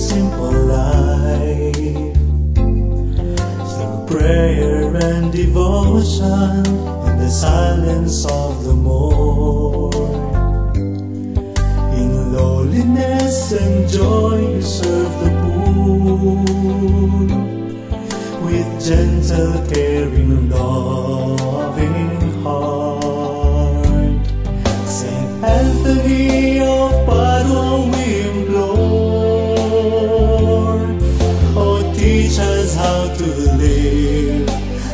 simple life, through prayer and devotion in the silence of the morn. In lowliness and joy you serve the poor, with gentle, caring, loving heart. Saint Anthony of Padua we implore, oh, teach us how to live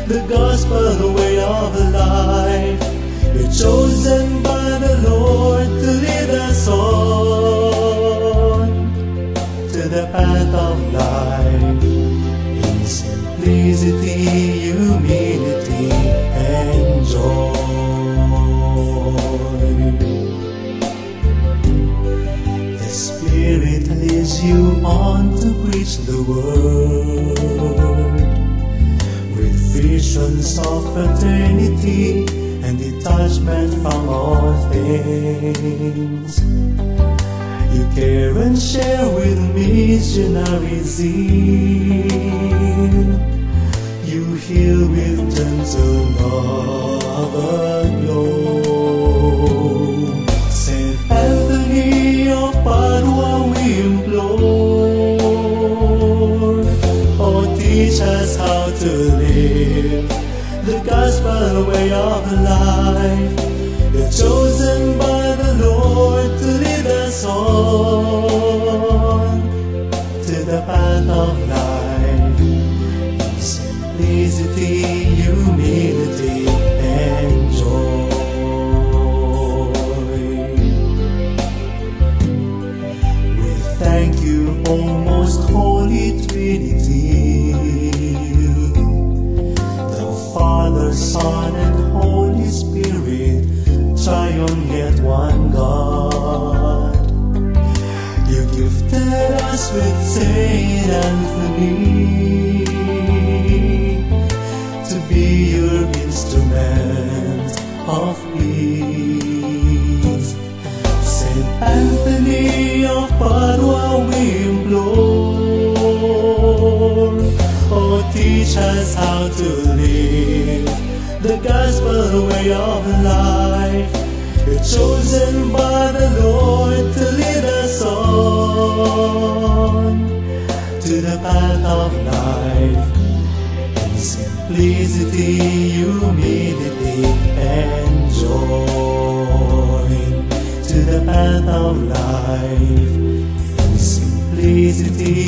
the gospel way of life. You're chosen by the Lord to lead us on to the path of life, in simplicity, humility, and joy. The Spirit leads you on to preach the word, with visions of eternity and detachment from all things. You care and share with missionary zeal. You heal with gentle love aglow. Saint Anthony of Padua we implore, oh, teach us how to live the gospel way of life. You're chosen by the Lord to lead us on to the path of life, in simplicity, humility, and joy. We thank you, O most holy Trinity, the Father, Son, and Holy Spirit, triune yet one God. You gifted us with Saint Anthony to be your instrument of peace. Saint Anthony of Padua we implore, oh, teach us how to live the gospel way of life. You're chosen by the Lord to lead us on to the path of life, in simplicity, humility, and joy. To the path of life, in simplicity,